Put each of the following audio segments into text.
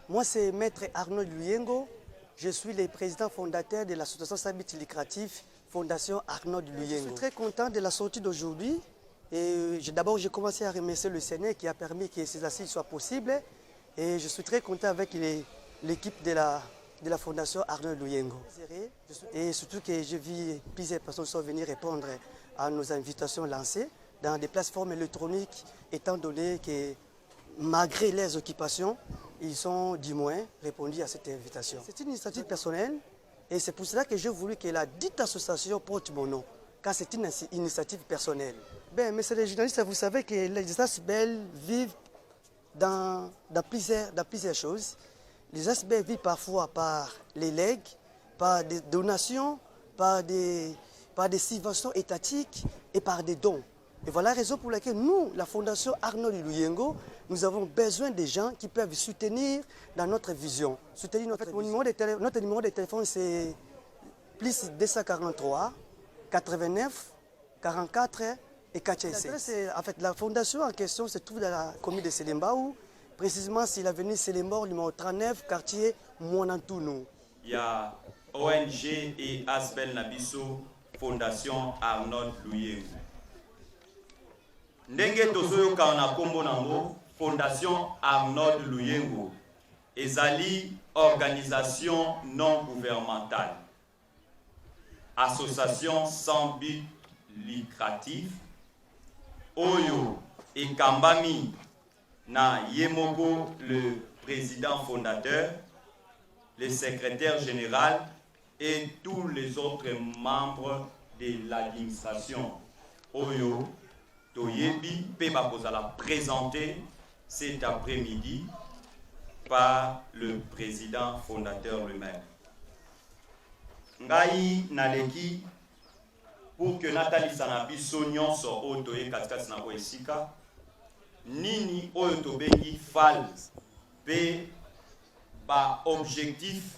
Moi, c'est Maître Arnaud Luyengo. Je suis le président fondateur de l'association sans but lucratif Fondation Arnaud Luyengo. Je suis très content de la sortie d'aujourd'hui. Et d'abord, j'ai commencé à remercier le Sénat qui a permis que ces assises soient possibles. Et je suis très content avec l'équipe de la Fondation Arnaud Luyengo. Et surtout que je vis plusieurs personnes sont venues répondre à nos invitations lancées dans des plateformes électroniques, étant donné que malgré les occupations, ils ont du moins répondu à cette invitation. C'est une initiative personnelle et c'est pour cela que j'ai voulu que la dite association porte mon nom, car c'est une initiative personnelle. Ben, messieurs les journalistes, vous savez que les ASBEL vivent dans plusieurs choses. Les ASBEL vivent parfois par les legs, par des donations, par des subventions étatiques et par des dons. Et voilà la raison pour laquelle nous, la Fondation Arnaud Luyengo, nous avons besoin des gens qui peuvent soutenir dans notre vision. Soutenir notre vision. Notre numéro de téléphone, c'est plus 243 89 44 et 416. En fait, la fondation en question se trouve dans la commune de Selembaou, précisément sur l'avenue Selembaou, numéro 39, quartier Mouanantounou. Il y a ONG et Asbel Nabiso, Fondation Arnaud Luyengo. Ndenge tozoyoka na kombo nango Fondation Arnaud Luyengo ezali organisation non gouvernementale, association sans but lucratif oyo ekambami na Yemoko, le président fondateur, le secrétaire général et tous les autres membres de l'administration oyo Toyebi Peba Kozala présenté cet après-midi par le président fondateur lui-même. Ngai Naleki, pour que Nathalie Sanabi Sonyon so otoye katikati na esika, nini oyo tobengi fal pe ba objectif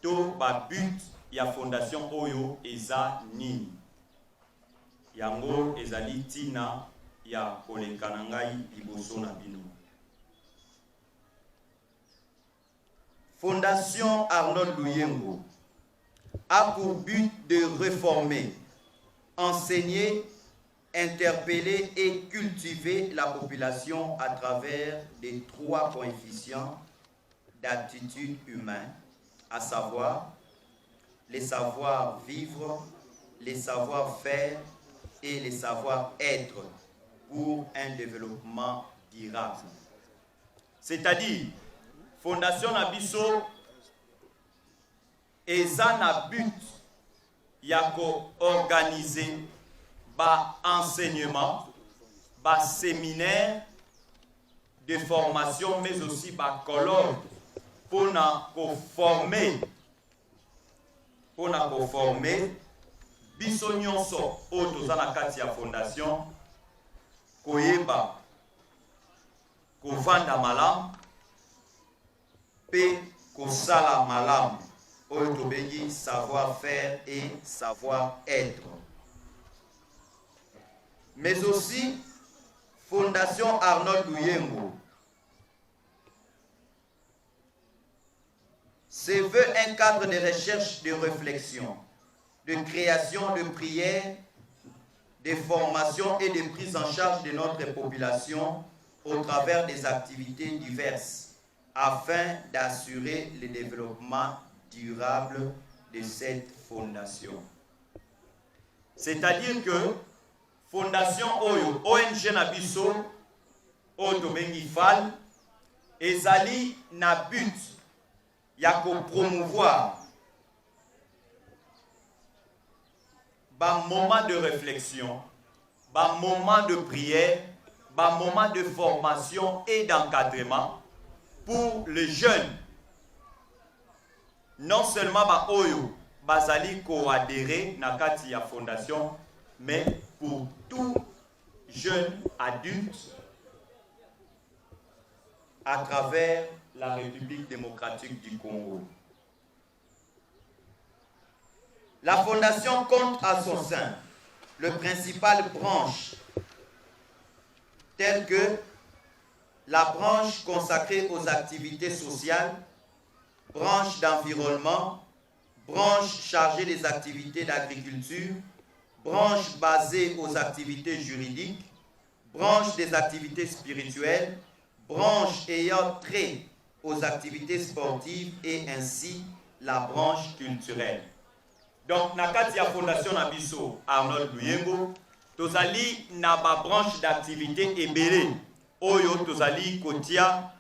to ba but ya fondation oyo eza nini. Yango ezali tina ya kolekana ngai liboso na bino. Fondation Arnaud Luyengo a pour but de réformer, enseigner, interpeller et cultiver la population à travers les 3 coefficients d'aptitude humaine, à savoir les savoir-vivre, les savoir-faire et les savoir-être pour un développement durable. C'est-à-dire, Fondation Nabiso eza na but ya ko organiser ba enseignement, ba séminaire de formation, mais aussi ba colloque pour na ko former biso nyonso oyo toza na kati ya fondation koyeba kovanda malamu pe kosala malamu oyo tobengi savoir-faire et savoir-être. Mais aussi Fondation Arnaud Luyengo se veut un cadre de recherche, de réflexion, de création de prières, de formation et de prise en charge de notre population au travers des activités diverses afin d'assurer le développement durable de cette fondation. C'est-à-dire que Fondation Oyo, ONG Nabiso, Oyo Bengifal, ezali na but ya ko promouvoir ba moment de réflexion, ba moment de prière, ba moment de formation et d'encadrement pour les jeunes. Non seulement ba oyo bazali ko adhérer na kati ya fondation, mais pour tout jeune adulte à travers la République démocratique du Congo. La fondation compte à son sein le principal branche telles que la branche consacrée aux activités sociales, branche d'environnement, branche chargée des activités d'agriculture, branche basée aux activités juridiques, branche des activités spirituelles, branche ayant trait aux activités sportives et ainsi la branche culturelle. Donc, na kati ya fondation Nabiso Arnold Luyengo, tozali na ba branche d'activité ebele oyo tozali kotia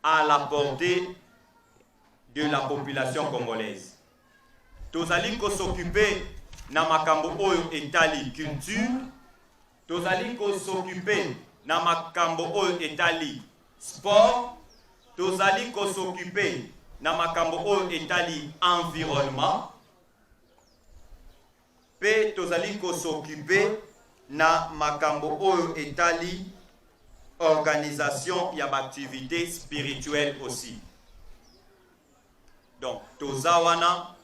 à la portée de la population congolaise. Tozali ko s'occuper na makambo oyo etali culture, tozali ko s'occuper na makambo oyo etali sport, tozali ko s'occuper na makambo oyo etali environnement, pe tozali ko s'occuper na makambo oyo etali organisation ya activité spirituelle aussi. Donc tozawana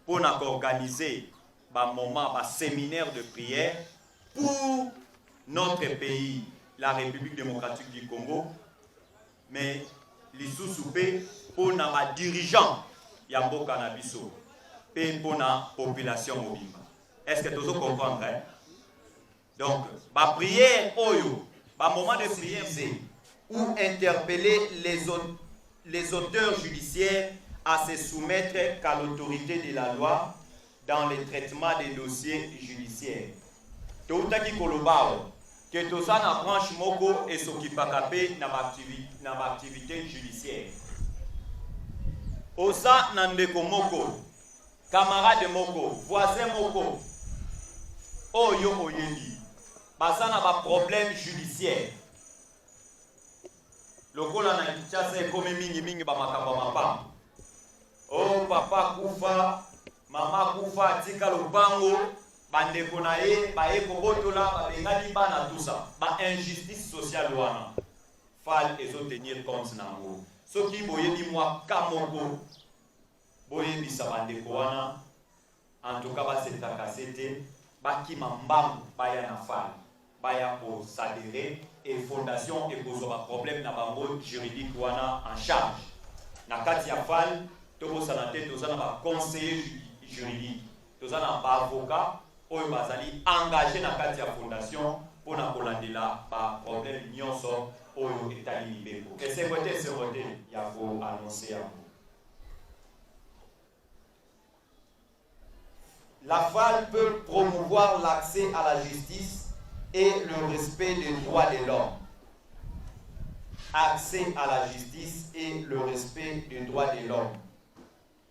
pour organiser un moment, un séminaire de prière pour notre pays, la République démocratique du Congo, mais les sous-soupés pour les dirigeants Yambo Canabiso et pour la population mobile. Est-ce que tout le monde comprend? Donc, la prière, un moment de prière, c'est où interpeller les auteurs judiciaires à se soumettre qu'à l'autorité de la loi dans le traitement des dossiers judiciaires. Toutaki kolobao que tout ça na branche moko et s'occupakape na activité judiciaire. Osa nandeko moko, camarade moko, voisin moko, oyo oyendi, basa na ba problème judiciaire. Lokola na Kinshasa comme mingi ba makambo mapa. Oh papa kufa, mama kufa, tika lobango, bandeko na ye, ba ekobotola, ba bengadi bana tout ça. Ba injustice sociale wana. Fal ezo tenir compte nango. Soki boyebi mwa kamoko, boyebi sa bandeko wana, en tout cas ba setakasete, ba kimambam baya na fal. Baya ko s'adhérer et fondation et pour un problème na bango juridique wana en charge. Na kati ya fal tobo sanate tozana ba conseiller juridique, tozana ba avocat oyo bazali engagé na kati ya fondation pour na kolandela ba problème nyonso oyo etali libeko. Et c'est voté ya ko annoncer yango. La FAL peut promouvoir l'accès à la justice et le respect des droits de l'homme. Accès à la justice et le respect des droits de l'homme.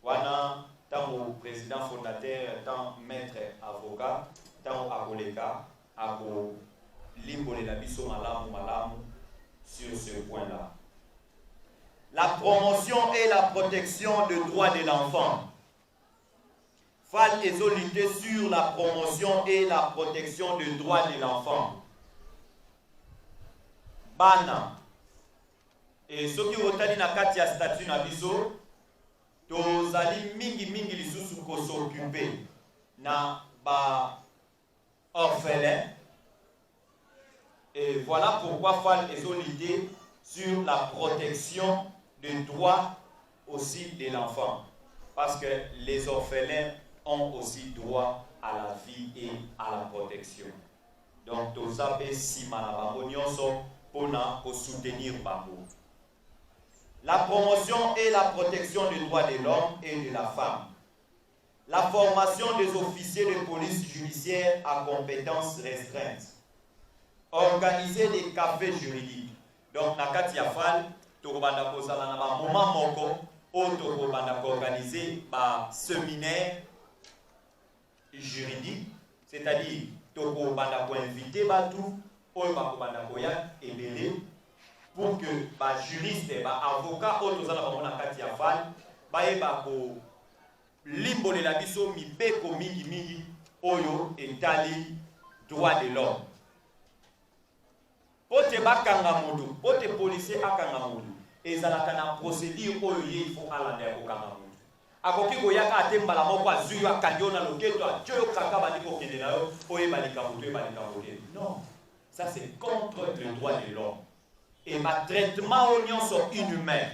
Wana, tant président fondateur, tant maître avocat, tant akoleka, ako limbole la biso malamu sur ce point-là. La promotion et la protection des droits de l'enfant. FAL lutter sur la promotion et la protection des droits de l'enfant. Bana. Et ce qui est na kati ya statut na biso, tozali mingi lisusu ko s'occuper na ba orphelin. Et voilà pourquoi FAL lutter sur la protection des droits aussi de l'enfant. Parce que les orphelins ont aussi droit à la vie et à la protection. Donc, tous les gens pour soutenir Bango. La promotion et la protection des droits de l'homme et de la femme. La formation des officiers de police judiciaire à compétences restreintes. Organiser des cafés juridiques. Donc, Nakati Yafal, Torobanda Kozala na moment moko, Torobanda organiser un séminaire juridique, c'est-à-dire toko banda ko inviter batou oyo bakobanda koya ebele pour que ba juriste ba avocat oyo tozala bamona kati ya FAL bayeba ko limbolela biso mibeko mingi oyo etali droit de l'homme. Pote bakanga moto, pote policier akanga moto, ezalaka na procédure oyo ye il faut alanda ya kokanga moto. Akoki koyaka atembala moko azui akandiona loketo atyo kaka bandi kokende na yo oye balika moto e balika moto. Non, ça c'est contre le droit de l'homme. et ma traitement oignon sont inhumains.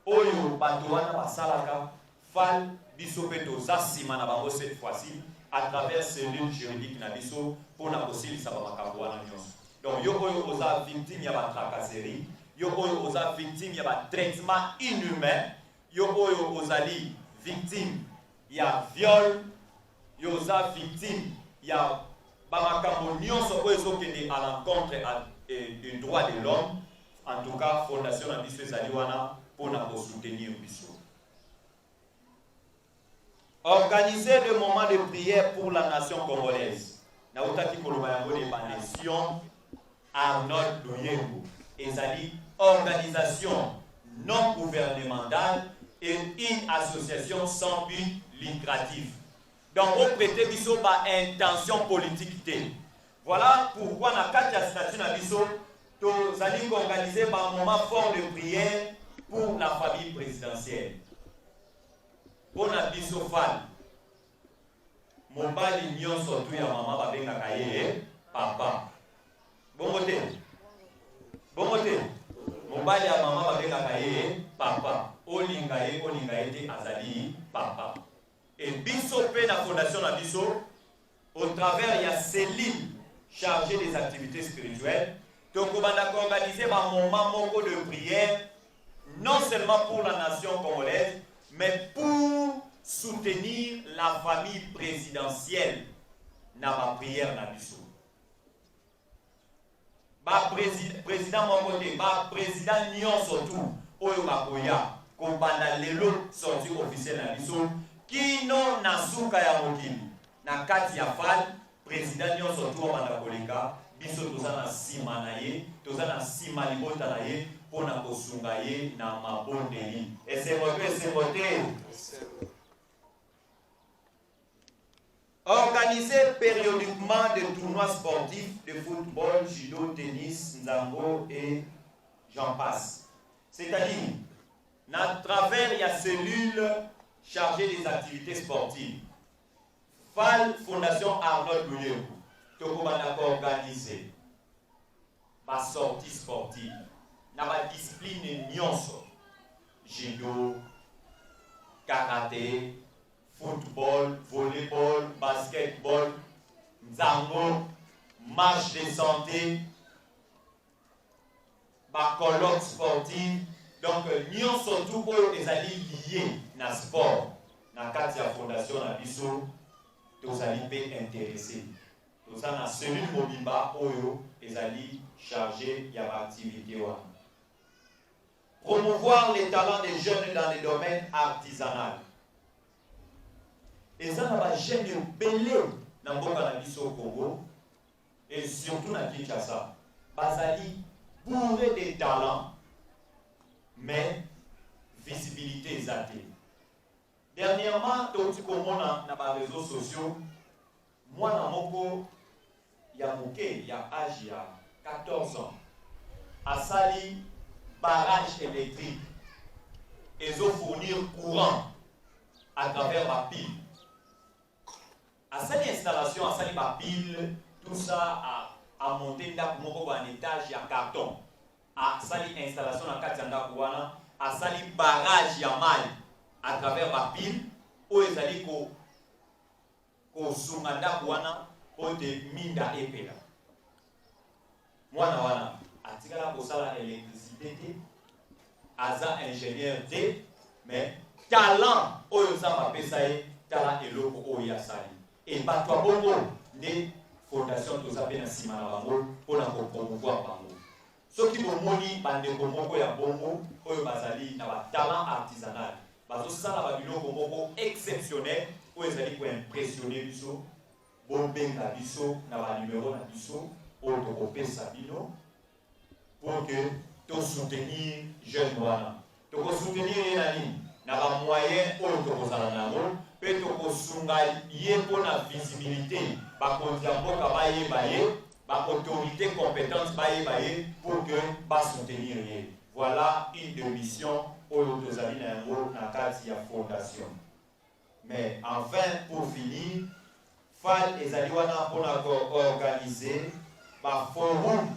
Oyo batoana basalaka fal biso peto zasima na bango cette fois-ci à travers cellule juridique na biso pour na kosilisa ba makambo wana nyonso. Donc yo oyo oza victime ya ba tracasserie, yo oyo oza victime ya ba traitement inhumain, yo oyo ozali victime ya viol, yo oza victime ya ba makambo nyonso oyo ezokende à l'encontre du droit de l'homme. En tout cas, Fondation na biso ezali wana pour na soutenir biso. Organiser le moment de prière pour la nation congolaise. Na utaki koloba yango de nation Arnold Luyengo. Ezali organisation non gouvernementale et une association sans but lucratif. Donc on prête biso ba intention politique té. Voilà pourquoi na kati ya statut na biso nous allons organiser un moment fort de prière pour la famille présidentielle. Pour la bisofale, mon bali nyon surtout ya maman va venir kaye papa. Bon côté. Bon côté. Mon bali ya maman va venir kaye papa. Olingaye te azali papa. Et bisopé la fondation la biso au travers ya cellule chargée des activités spirituelles. Donc, on va organiser un moment de prière, non seulement pour la nation congolaise, mais pour soutenir la famille présidentielle dans la prière na biso. Président Mokote, président Nyon surtout, Oyo Bakoya, Kombanda Lelo sorti officiel na biso, qui non na souka ya mokili, na kati ya fal, président Nyon surtout Obanda Koleka, biso tozana sima na ye, tozana sima libota na ye, pona kosunga ye na mabondeli. Esemote. Organiser périodiquement des tournois sportifs de football, judo, tennis, nzango et j'en passe. C'est-à-dire, à travers la cellule chargée des activités sportives, FAL, Fondation Arnold Luyengo, Toko banako organisé ma sortie sportive na ma discipline nyonso judo, karaté, football, volleyball, basketball, nzango, marche de santé, ma colloque sportive. Donc nyonso tout oyo ezali lié na sport na kati ya fondation na biso tozali pe intéressé. Nous avons celui Mobimba Oyo ezali chargé de l'activité. Promouvoir les talents des jeunes dans les domaines artisanaux. Et ça, nous avons des jeunes belé dans le Congo et surtout dans Kinshasa. Bazali bourré de talents, mais visibilité exaltée. Dernièrement, tout le monde dans les réseaux sociaux, moi, dans mon il y a âge, il y a 14 ans, à Sali, barrage électrique, ils ont fournir courant à travers ma pile. À Sali installation, à Sali ma pile, tout ça a monté un étage, il y a carton. À Sali installation, à Sali barrage, il y a mal à travers ma pile, où ils allaient ko sunganda wana pote minda epela mwana wana atikala kosala électricité aza ingénieur D mais talent oyo zamba pesa ye tala eloko oyo asali et bato bongo ne fondation tozape na sima na bango pona ko promouvoir bango soki bomoni bandeko moko ya bongo oyo bazali na ba talent artisanal bazosala ba biloko moko exceptionnel pour impressionner biso bombenga biso na ba numéro na biso pour to sabino pour que to soutenir jeune wana to ko soutenir nani na ba moyen pour to ko sala nango pe to ko sunga ye pona visibilité ba kontia mboka ba ye ba autorité compétente ba ye pour que ba soutenir ye. Voilà une des missions pour les amis na kati ya fondation. Mais enfin, pour finir, FAL et Zaliwana pour organiser un forum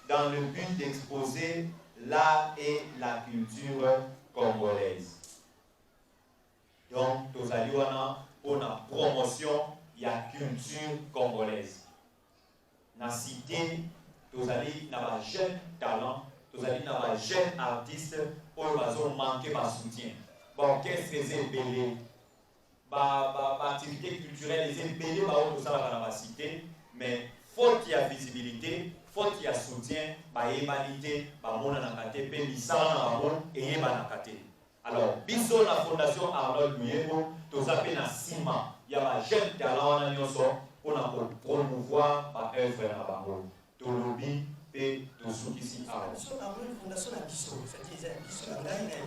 dans le but d'exposer l'art et la culture congolaise. Donc, nous allons pour la promotion de la culture congolaise. Dans la cité, nous allons avoir un jeune talent, nous allons avoir un jeune artiste pour nous manquer de soutien. Bon, qu'est-ce que c'est belé? Activité culturelle, les belé, tout ça dans la cité, mais faute il y a visibilité, faute il y a soutien, humanité, alors, biso la fondation Arnold Luyengo, nous appelons un ciment. Il y a un jeune talent pour promouvoir par œuvre à Bango. Tolobi et Tosukisi Arnold. Fondation Abisso, c'est-à-dire Abisso, la gagne et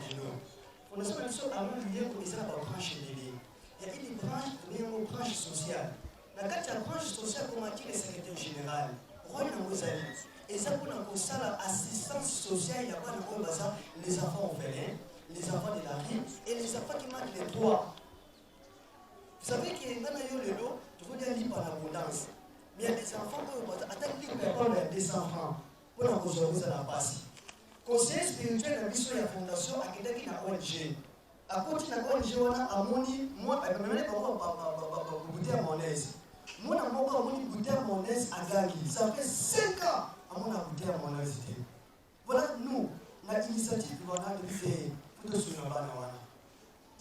Fondation Abisso, Arnold Luyengo, c'est la branche aidée. Il y a une branche, une branche sociale. La branche sociale, comme a dit le secrétaire général, Roy Nangozali, et ça pour l'assistance sociale, il y a pas de les enfants orphelins, les enfants de la rue et les enfants qui manquent les droits. Vous savez qu'il y a le lot, je vous dis libre en abondance. Mais il y a des enfants qui attendent libre des enfants pour la cause à la base. Conseiller spirituel de la mission de la fondation a été qui n'a ONG. À côté de la ONG, on a amoni, moi, je vais goûter à mon aise. Moi, je vais goûter à mon aise à Gagui. Ça fait 5 ans à mon goûter à mon aise. Voilà, nous, l'initiative qu'on a depuis. Il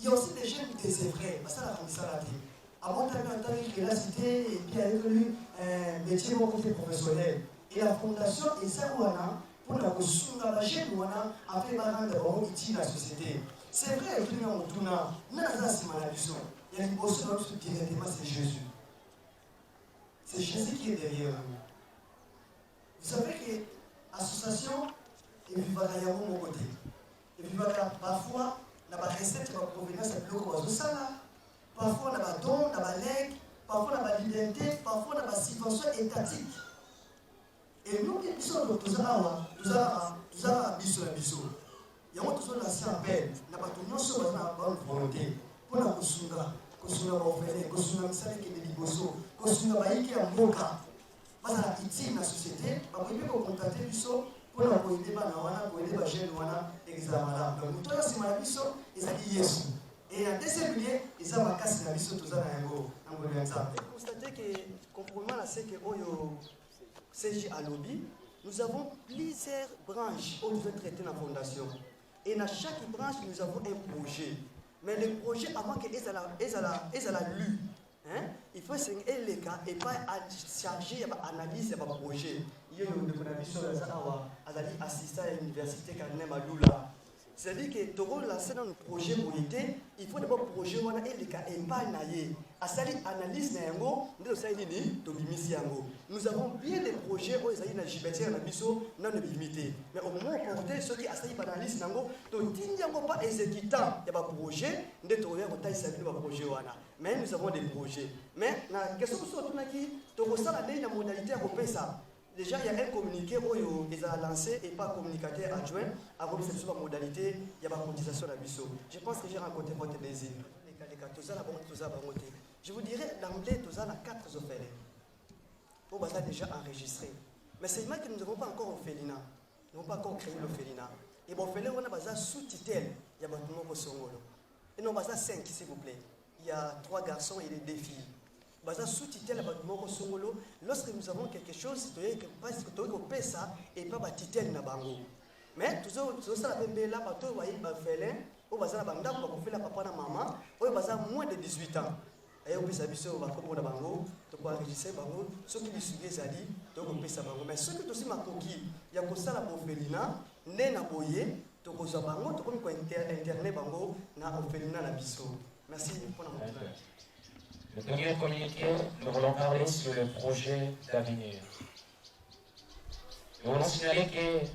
y a aussi des jeunes qui étaient vrais, parce que la fondation l'a dit. Avant de la cité, et puis avec lui, un métier beaucoup plus professionnel. Et la fondation est ça pour la construction de la jeune, a fait rendre utile la société. C'est vrai, il y a un tournant, mais il y a une bosse directement, c'est Jésus. C'est Jésus qui est derrière nous. Vous savez que l'association est vivante à mon côté. Et puis parfois, on a des recettes qui provenance de l'eau parfois on a des dons, on a des legs, parfois on a des libertés, parfois on a des subventions étatiques. Et nous, nous sommes tous là, nous avons biso. Il y a toujours l'ancien appel, nous avons tous la bonne volonté pour la Kosunga, Kosunga Mofele, Kosunga Misale qui est des Liboso, Kosunga Baïki en Boka. Parce que la société, on peut contacter biso. Pour la aider les jeunes examens. Donc, nous avons ces maladies, ils ont dit Yesu. Et en deuxième lieu, ils ont cassé la vie sur tout ça dans le constatez que, conformément à ce que CJ a lobby, nous avons plusieurs branches où nous devons traiter la fondation. Et dans chaque branche, nous avons un projet. Mais le projet, avant qu'ils aient lu, il faut que les cas et pas charger l'analyse de projet. Il y a un assistant à l'université qui a c'est-à-dire que tu as lancé dans le projet monétaire, il faut d'abord projet et les cas et pas naïe. À cette analyse, nous avons bien des projets où ils ont gibetière dans le limité. Mais au moment où on porte ceux qui ont analyse, tu n'as pas exécutant il y a un projet, mais nous avons des projets. Mais la question que tu as la modalité à ça. Déjà, il y a un communiqué où ils ont lancé et pas communicateur adjoint avant de cette modalité, il y a une cotisation à l'abissou. Je pense que j'ai rencontré votre désir. Je vous dirais, d'emblée, tous a 4 opérés. On va déjà enregistré. Mais c'est vrai que nous n'avons pas encore Ophelina. Nous n'avons pas encore créé l'Ophelina. Et bon, on a sous-titel, il y a un Songolo. Et non, 5, s'il vous plaît. Il y a 3 garçons et 2 filles. Sous-titel lorsque nous avons quelque chose, tu as ça et pas titel na bango. Mais toujours ça la là parce que vous voyez félin, au bazar banda pour faire la papa na maman, au bazar moins de 18 ans. Et on peut s'habituer au banco na bango, tu peux enregistrer bango, ceux qui suivent les ali, tu peux ça bango. Mais ceux qui aussi ma coquille, il y a que ça la Ophelina, né na boyer, tu peux ça bango, tu peux internet bango na Ophelina na biso. Merci pour la montre. Le premier communiqué, nous voulons parler sur le projet d'avenir. Nous voulons signaler que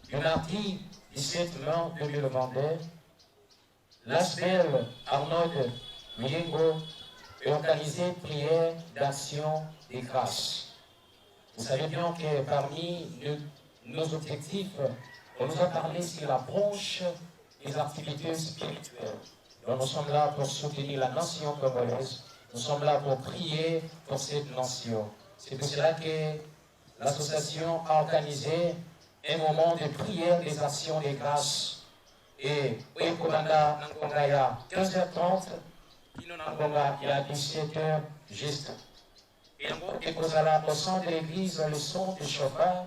le mardi 17 mai 2022, l'ASBEL Arnold Luyengo a organisé une prière d'action des grâces. Vous savez bien que parmi nos objectifs, on nous a parlé sur la branche des activités spirituelles. Donc nous sommes là pour soutenir la nation congolaise. Nous sommes là pour prier pour cette nation. C'est pour cela que l'association a organisé un moment de prière des actions des grâces. Et Oekomanda Nankonga, il y a 15h30, Pino Nankonga, il y a 17h juste. Et Kozala, au centre de l'église, le son du chauffard,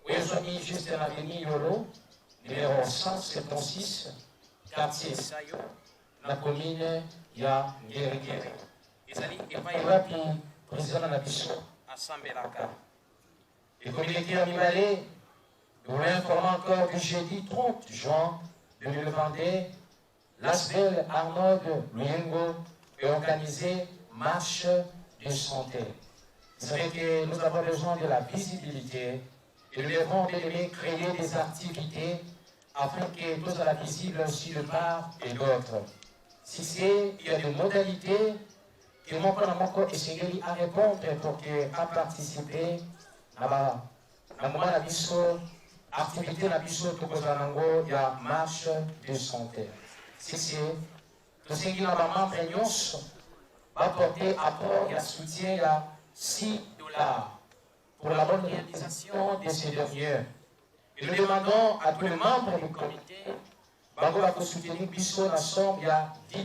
Oezoni, juste dans l'avenue Yolo, numéro 176, quartier Sayo, la commune, il y a Ngere. Et Païwapi, président de la Bisso, à Sambelaka. Et comme il était animalé, nous vous informons encore que jeudi 30 juin 2022, l'ASBEL Arnold Luyengo est organisé marche de santé. Vous savez que nous avons besoin de la visibilité et nous devons créer des activités afin que tout soit visible aussi de part et d'autre. Si c'est, il y a des modalités que mon frère encore essayé à répondre pour à participer à la moment la biso activité la biso tout il y a marche de santé. Si c'est tout ce qui n'a pas membre va porter apport et soutien à $6 pour la bonne réalisation de ces derniers. Et nous demandons à tous les membres du comité de soutenir biso la somme il y a $10.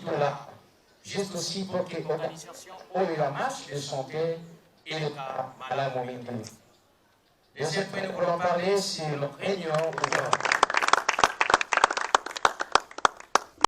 Juste aussi pour que l'organisation ait la marche de santé et le cas malade. Deuxième point, nous voulons parler sur notre réunion.